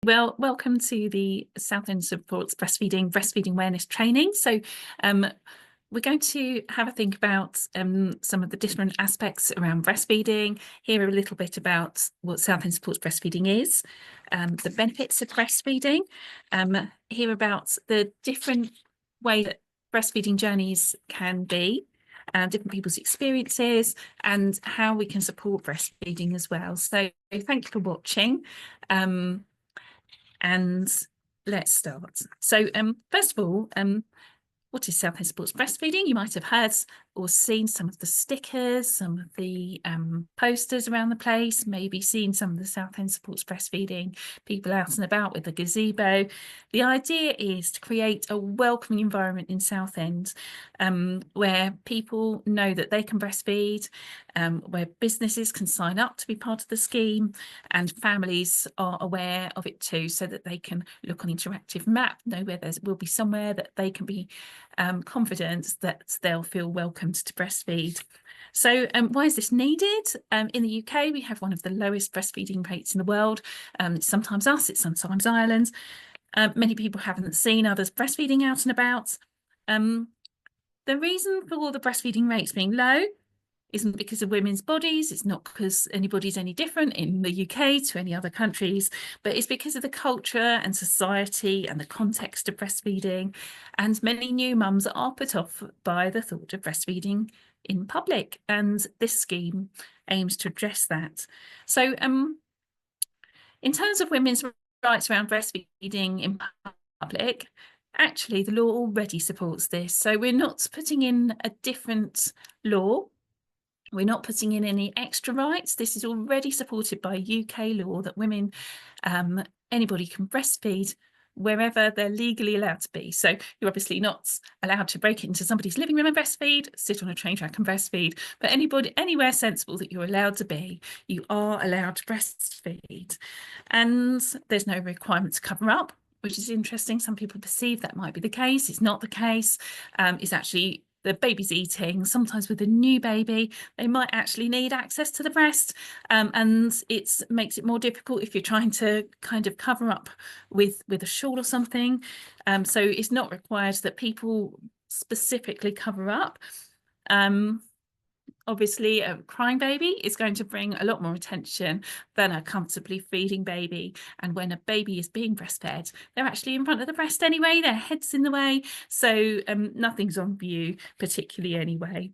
Well, welcome to the Southend Supports Breastfeeding Awareness Training. So we're going to have a think about some of the different aspects around breastfeeding, hear a little bit about what Southend Supports Breastfeeding is, the benefits of breastfeeding, hear about the different way that breastfeeding journeys can be, different people's experiences, and how we can support breastfeeding as well. So thank you for watching. And let's start. So first of all, what is Southend Supports Breastfeeding? You might have heard or seen some of the stickers, some of the posters around the place, maybe seen some of the Southend Supports Breastfeeding people out and about with a gazebo. The idea is to create a welcoming environment in Southend where people know that they can breastfeed, where businesses can sign up to be part of the scheme, and families are aware of it too, so that they can look on interactive map, know where there will be somewhere that they can be confident that they'll feel welcomed to breastfeed. So why is this needed? In the UK, we have one of the lowest breastfeeding rates in the world. It's sometimes us, it's sometimes Ireland. Many people haven't seen others breastfeeding out and about. The reason for all the breastfeeding rates being low isn't because of women's bodies, it's not because anybody's any different in the UK to any other countries, but it's because of the culture and society and the context of breastfeeding. And many new mums are put off by the thought of breastfeeding in public, and this scheme aims to address that. So in terms of women's rights around breastfeeding in public, actually the law already supports this. So we're not putting in a different law. We're not putting in any extra rights. This is already supported by UK law that women, anybody can breastfeed wherever they're legally allowed to be. So you're obviously not allowed to break into somebody's living room and breastfeed, sit on a train track and breastfeed, but anywhere sensible that you're allowed to be, you are allowed to breastfeed. And there's no requirement to cover up, which is interesting. Some people perceive that might be the case. It's not the case. It's actually the baby's eating. Sometimes with a new baby, they might actually need access to the breast, and it makes it more difficult if you're trying to kind of cover up with a shawl or something. So it's not required that people specifically cover up. Obviously, a crying baby is going to bring a lot more attention than a comfortably feeding baby. And when a baby is being breastfed, they're actually in front of the breast anyway, their head's in the way. So nothing's on view particularly anyway.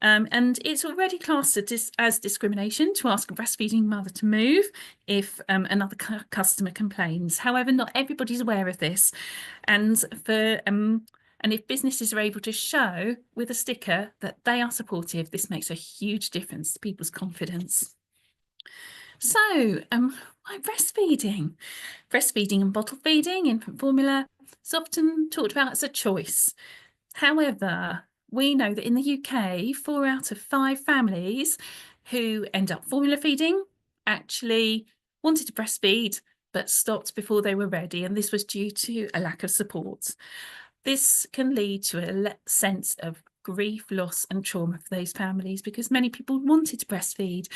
And it's already classed as discrimination to ask a breastfeeding mother to move if another customer complains. However, not everybody's aware of this. And if businesses are able to show with a sticker that they are supportive, this makes a huge difference to people's confidence. So, why breastfeeding? Breastfeeding and bottle feeding, infant formula, is often talked about as a choice. However, we know that in the UK, 4 out of 5 families who end up formula feeding actually wanted to breastfeed but stopped before they were ready, and this was due to a lack of support. This can lead to a sense of grief, loss and trauma for those families because many people wanted to breastfeed,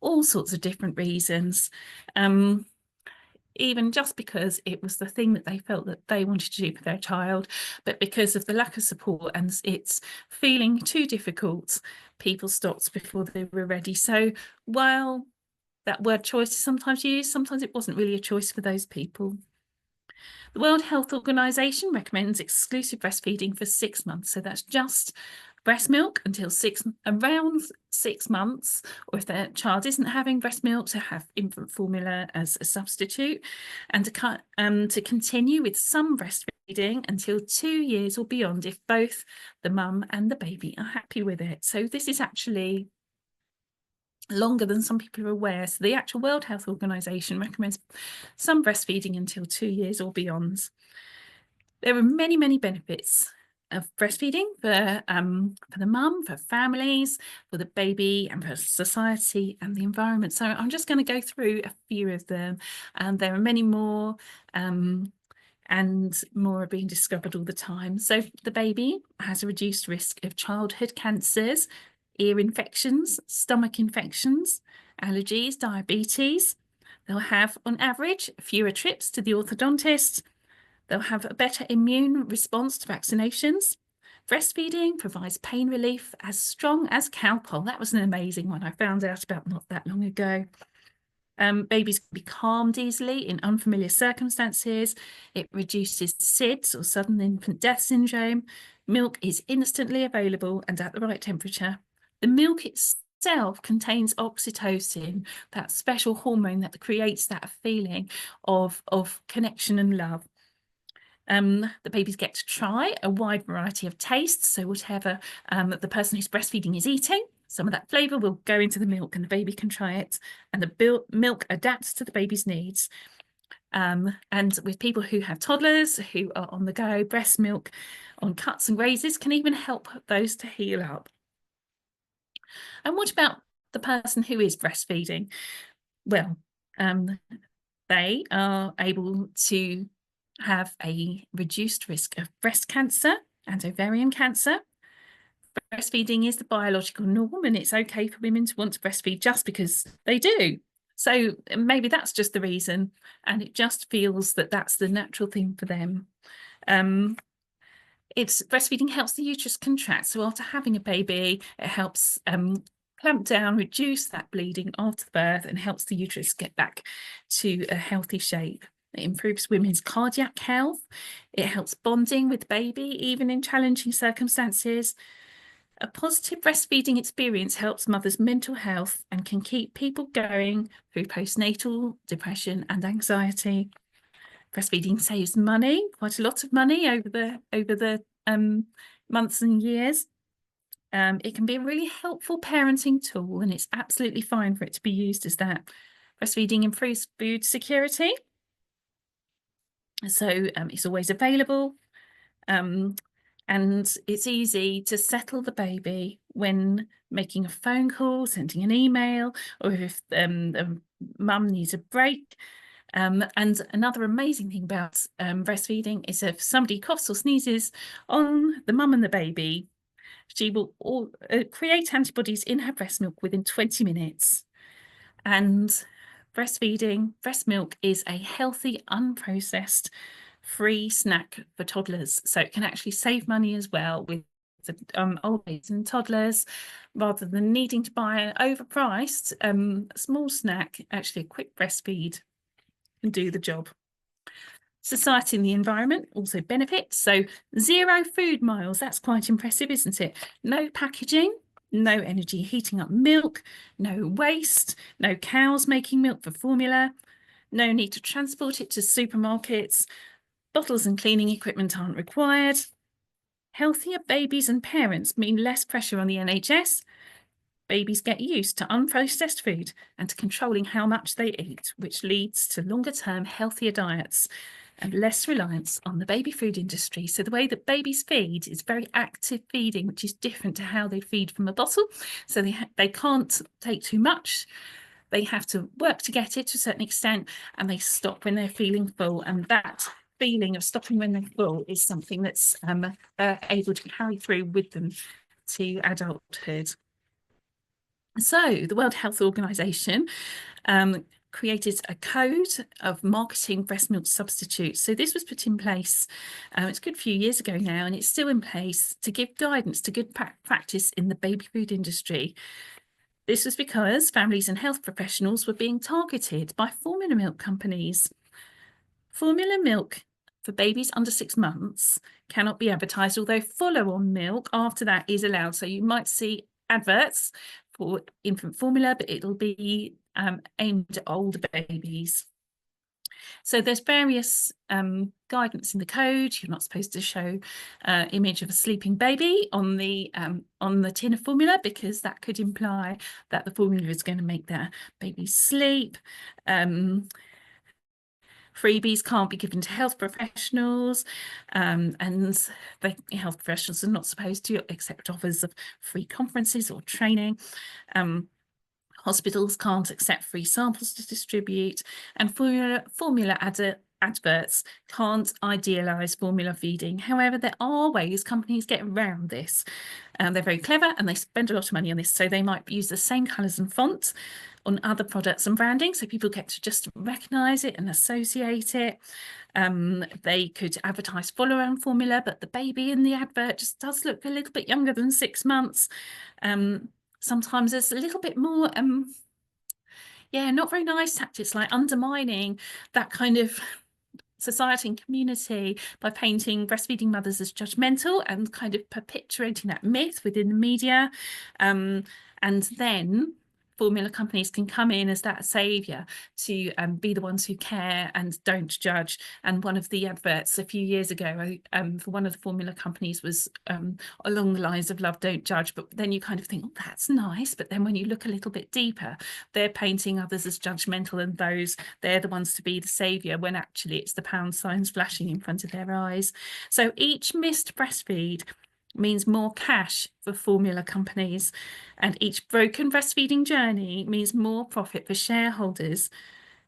all sorts of different reasons. Even just because it was the thing that they felt that they wanted to do for their child, but because of the lack of support and it's feeling too difficult, people stopped before they were ready. So while that word choice is sometimes used, sometimes it wasn't really a choice for those people. The World Health Organization recommends exclusive breastfeeding for 6 months. So that's just breast milk until around 6 months, or if their child isn't having breast milk, to have infant formula as a substitute, and to continue with some breastfeeding until 2 years or beyond if both the mum and the baby are happy with it. So this is actually longer than some people are aware. So the actual World Health Organization recommends some breastfeeding until 2 years or beyond. There are many, many benefits of breastfeeding for the mum, for families, for the baby, and for society and the environment. So I'm just going to go through a few of them, and there are many more, and more are being discovered all the time. So the baby has a reduced risk of childhood cancers, ear infections, stomach infections, allergies, diabetes. They'll have, on average, fewer trips to the orthodontist. They'll have a better immune response to vaccinations. Breastfeeding provides pain relief as strong as Calpol. That was an amazing one I found out about not that long ago. Babies can be calmed easily in unfamiliar circumstances. It reduces SIDS, or sudden infant death syndrome. Milk is instantly available and at the right temperature. The milk itself contains oxytocin, that special hormone that creates that feeling of connection and love. The babies get to try a wide variety of tastes. So whatever the person who's breastfeeding is eating, some of that flavour will go into the milk and the baby can try it. And the milk adapts to the baby's needs. And with people who have toddlers who are on the go, breast milk on cuts and grazes can even help those to heal up. And what about the person who is breastfeeding? Well, they are able to have a reduced risk of breast cancer and ovarian cancer. Breastfeeding is the biological norm, and it's okay for women to want to breastfeed just because they do. So maybe that's just the reason, and it just feels that that's the natural thing for them. Breastfeeding helps the uterus contract. So after having a baby, it helps clamp down, reduce that bleeding after the birth, and helps the uterus get back to a healthy shape. It improves women's cardiac health. It helps bonding with the baby, even in challenging circumstances. A positive breastfeeding experience helps mothers' mental health and can keep people going through postnatal depression and anxiety. Breastfeeding saves money, quite a lot of money over the months and years. It can be a really helpful parenting tool, and it's absolutely fine for it to be used as that. Breastfeeding improves food security. So it's always available. And it's easy to settle the baby when making a phone call, sending an email, or if the mum needs a break. And another amazing thing about breastfeeding is if somebody coughs or sneezes on the mum and the baby, she will create antibodies in her breast milk within 20 minutes. And breastfeeding, breast milk is a healthy, unprocessed, free snack for toddlers. So it can actually save money as well with the old babies and toddlers, rather than needing to buy an overpriced small snack. Actually, a quick breastfeed can do the job. Society and the environment also benefit. So 0 food miles, that's quite impressive, isn't it? No packaging, no energy heating up milk, no waste, no cows making milk for formula, no need to transport it to supermarkets, bottles and cleaning equipment aren't required. Healthier babies and parents mean less pressure on the NHS. Babies get used to unprocessed food and to controlling how much they eat, which leads to longer-term healthier diets and less reliance on the baby food industry. So the way that babies feed is very active feeding, which is different to how they feed from a bottle. So they can't take too much. They have to work to get it to a certain extent, and they stop when they're feeling full. And that feeling of stopping when they're full is something that's able to carry through with them to adulthood. So the World Health Organization created a code of marketing breast milk substitutes. So this was put in place, it's a good few years ago now, and it's still in place to give guidance to good practice in the baby food industry. This was because families and health professionals were being targeted by formula milk companies. Formula milk for babies under 6 months cannot be advertised, although follow-on milk after that is allowed. So you might see adverts for infant formula, but it'll be aimed at older babies. So there's various guidance in the code. You're not supposed to show image of a sleeping baby on the tin of formula, because that could imply that the formula is going to make that baby sleep. Freebies can't be given to health professionals, and the health professionals are not supposed to accept offers of free conferences or training. Hospitals can't accept free samples to distribute, and formula adverts can't idealise formula feeding. However, there are ways companies get around this. They're very clever and they spend a lot of money on this. So they might use the same colours and fonts on other products and branding, so people get to just recognise it and associate it. They could advertise follow-on formula, but the baby in the advert just does look a little bit younger than 6 months. Sometimes there's a little bit more, not very nice tactics, like undermining that kind of society and community by painting breastfeeding mothers as judgmental and kind of perpetuating that myth within the media. And then formula companies can come in as that saviour to be the ones who care and don't judge. And one of the adverts a few years ago for one of the formula companies was along the lines of love, don't judge. But then you kind of think, oh, that's nice. But then when you look a little bit deeper, they're painting others as judgmental, and they're the ones to be the saviour, when actually it's the pound signs flashing in front of their eyes. So each missed breastfeed means more cash for formula companies, and each broken breastfeeding journey means more profit for shareholders.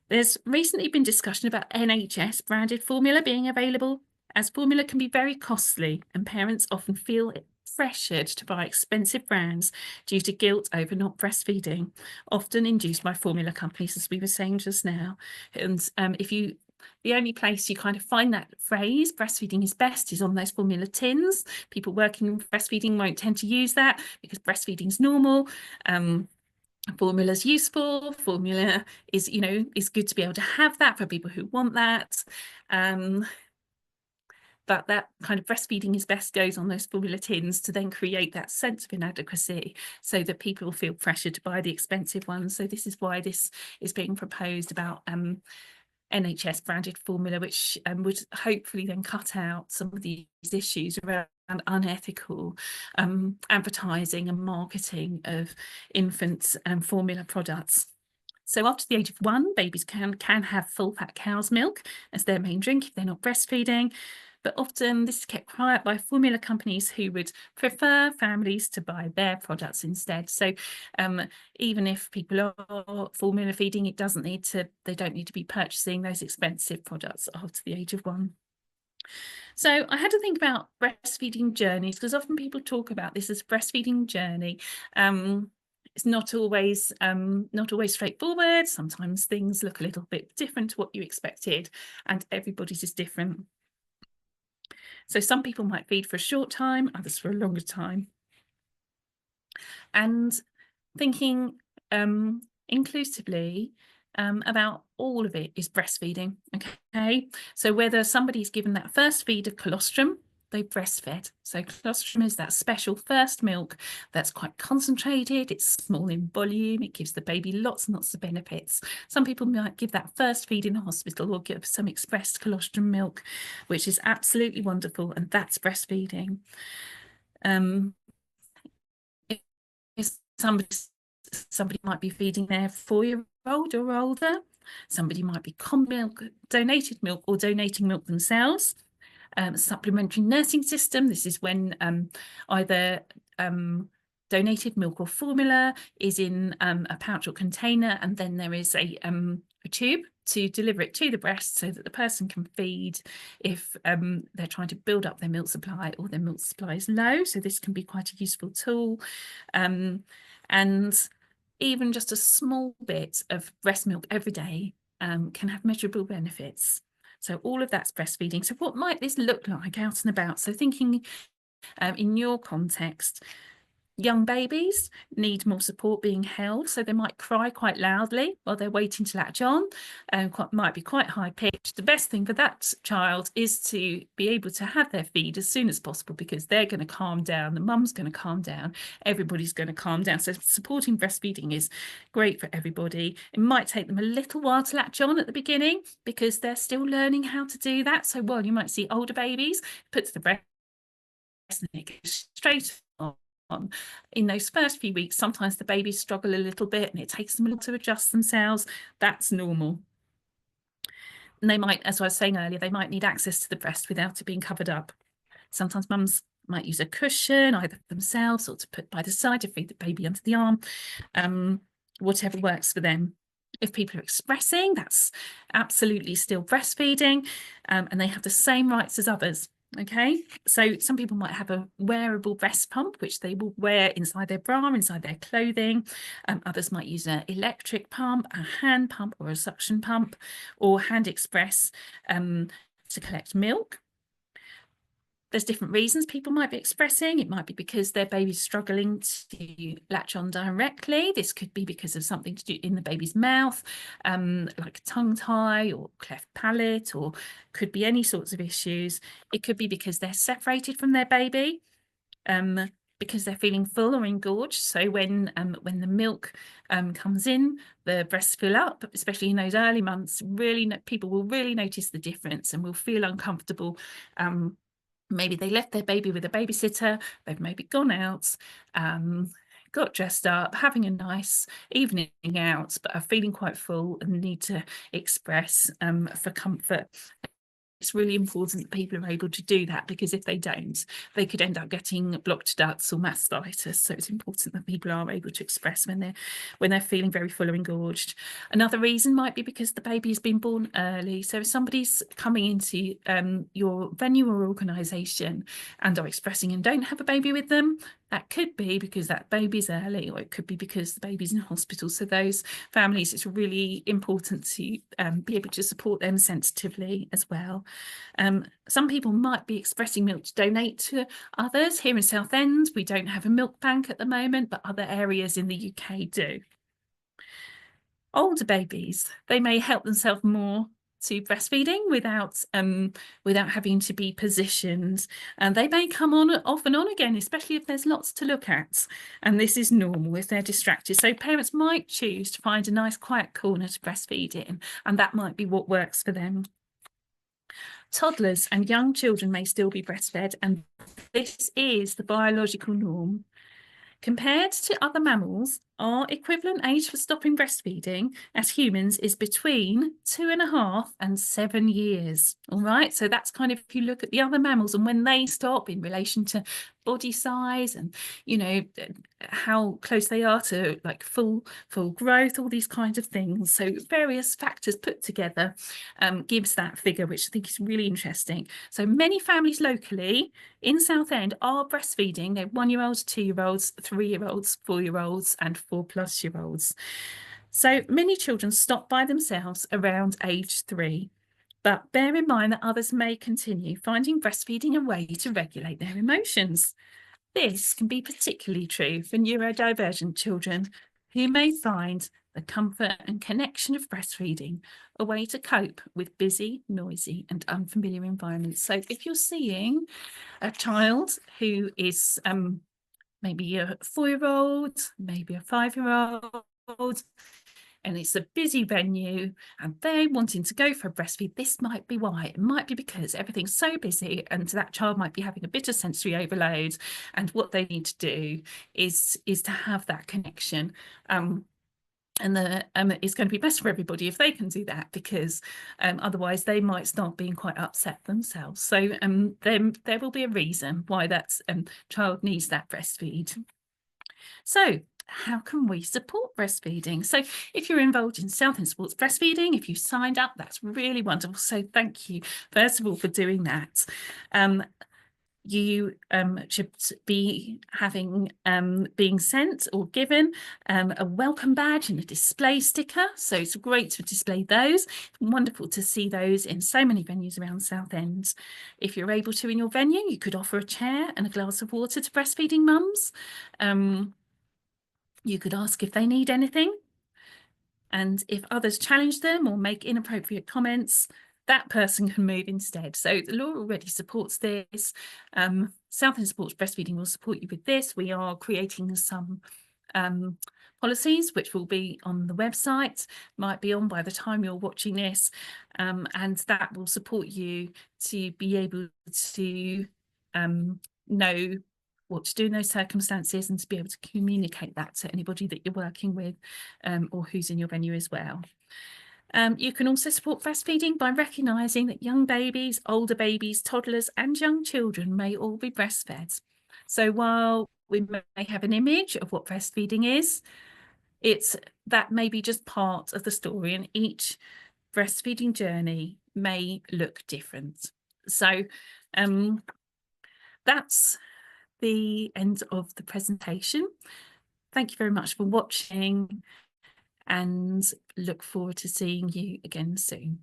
There's recently been discussion about NHS branded formula being available, as formula can be very costly and parents often feel pressured to buy expensive brands due to guilt over not breastfeeding, often induced by formula companies, as we were saying just now. And the only place you kind of find that phrase, breastfeeding is best, is on those formula tins. People working in breastfeeding won't tend to use that because breastfeeding is normal. Formula's useful. Formula is good to be able to have that for people who want that. But that kind of breastfeeding is best goes on those formula tins to then create that sense of inadequacy, so that people feel pressured to buy the expensive ones. So this is why this is being proposed about NHS branded formula, which would hopefully then cut out some of these issues around unethical advertising and marketing of infants and formula products. So after the age of 1, babies can have full-fat cow's milk as their main drink if they're not breastfeeding. But often this is kept quiet by formula companies who would prefer families to buy their products instead. So even if people are formula feeding, they don't need to be purchasing those expensive products after the age of 1. So I had to think about breastfeeding journeys, because often people talk about this as breastfeeding journey. It's not always straightforward. Sometimes things look a little bit different to what you expected, and everybody's is different. So some people might feed for a short time, others for a longer time. And thinking inclusively about all of it is breastfeeding, okay? So whether somebody's given that first feed of colostrum, they breastfed. So colostrum is that special first milk that's quite concentrated, it's small in volume, it gives the baby lots and lots of benefits. Some people might give that first feed in hospital or give some expressed colostrum milk, which is absolutely wonderful, and that's breastfeeding. If somebody might be feeding their 4-year-old or older, somebody might be donated milk or donating milk themselves. Supplementary nursing system, this is when either donated milk or formula is in a pouch or container, and then there is a tube to deliver it to the breast so that the person can feed if they're trying to build up their milk supply or their milk supply is low. So this can be quite a useful tool. And even just a small bit of breast milk every day can have measurable benefits. So all of that's breastfeeding. So what might this look like out and about? So thinking in your context, young babies need more support being held, so they might cry quite loudly while they're waiting to latch on, and might be quite high pitched. The best thing for that child is to be able to have their feed as soon as possible, because they're going to calm down, the mum's going to calm down, everybody's going to calm down. So supporting breastfeeding is great for everybody. It might take them a little while to latch on at the beginning because they're still learning how to do that. So while you might see older babies put to the breast and it goes straight on, in those first few weeks, sometimes the babies struggle a little bit and it takes them a little to adjust themselves. That's normal. And they might, as I was saying earlier, they might need access to the breast without it being covered up. Sometimes mums might use a cushion, either themselves or to put by the side to feed the baby under the arm, whatever works for them. If people are expressing, that's absolutely still breastfeeding, and they have the same rights as others. Okay, so some people might have a wearable breast pump, which they will wear inside their bra, inside their clothing. Others might use an electric pump, a hand pump, or a suction pump, or hand express to collect milk. There's different reasons people might be expressing. It might be because their baby's struggling to latch on directly. This could be because of something to do in the baby's mouth, like a tongue tie or cleft palate, or could be any sorts of issues. It could be because they're separated from their baby, because they're feeling full or engorged. So when the milk comes in, the breasts fill up, especially in those early months. Really, people will really notice the difference and will feel uncomfortable. Maybe they left their baby with a babysitter, they've maybe gone out, got dressed up, having a nice evening out, but are feeling quite full and need to express for comfort. It's really important that people are able to do that, because if they don't, they could end up getting blocked ducts or mastitis. So it's important that people are able to express when they're feeling very full or engorged. Another reason might be because the baby has been born early. So if somebody's coming into your venue or organisation and are expressing and don't have a baby with them, that could be because that baby's early, or it could be because the baby's in hospital. So those families, it's really important to be able to support them sensitively as well. Some people might be expressing milk to donate to others. Here in Southend, we don't have a milk bank at the moment, but other areas in the UK do. Older babies, they may help themselves more to breastfeeding without having to be positioned, and they may come on off and on again, especially if there's lots to look at, and this is normal if they're distracted. So parents might choose to find a nice quiet corner to breastfeed in, and that might be what works for them. Toddlers and young children may still be breastfed, and this is the biological norm. Compared to other mammals, our equivalent age for stopping breastfeeding as humans is between 2.5 and 7 years. All right, so that's kind of, if you look at the other mammals and when they stop in relation to body size and, you know, how close they are to like full growth, all these kinds of things. So various factors put together gives that figure, which I think is really interesting. So many families locally in Southend are breastfeeding their 1-year-olds, 2-year-olds, 3-year-olds, 4-year-olds, and 4+-year-olds. So many children stop by themselves around age 3. But bear in mind that others may continue, finding breastfeeding a way to regulate their emotions. This can be particularly true for neurodivergent children who may find the comfort and connection of breastfeeding a way to cope with busy, noisy, and unfamiliar environments. So if you're seeing a child who is maybe a 4-year-old, maybe a 5-year-old, and it's a busy venue and they're wanting to go for a breastfeed, this might be why. It might be because everything's so busy and that child might be having a bit of sensory overload, and what they need to do is to have that connection. And it's going to be best for everybody if they can do that, because otherwise they might start being quite upset themselves. So then there will be a reason why that child needs that breastfeed. So how can we support breastfeeding? So if you're involved in Southend Sports Breastfeeding, if you signed up, that's really wonderful. So thank you, first of all, for doing that. You should be having being sent or given a welcome badge and a display sticker. So it's great to display those. Wonderful to see those in so many venues around Southend. If you're able to in your venue, you could offer a chair and a glass of water to breastfeeding mums. You could ask if they need anything. And if others challenge them or make inappropriate comments, that person can move instead. So the law already supports this. Southend Sports Breastfeeding will support you with this. We are creating some policies which will be on the website, might be on by the time you're watching this, and that will support you to be able to know what to do in those circumstances and to be able to communicate that to anybody that you're working with or who's in your venue as well. You can also support breastfeeding by recognising that young babies, older babies, toddlers and young children may all be breastfed. So while we may have an image of what breastfeeding is, that may be just part of the story, and each breastfeeding journey may look different. So That's the end of the presentation. Thank you very much for watching, and look forward to seeing you again soon.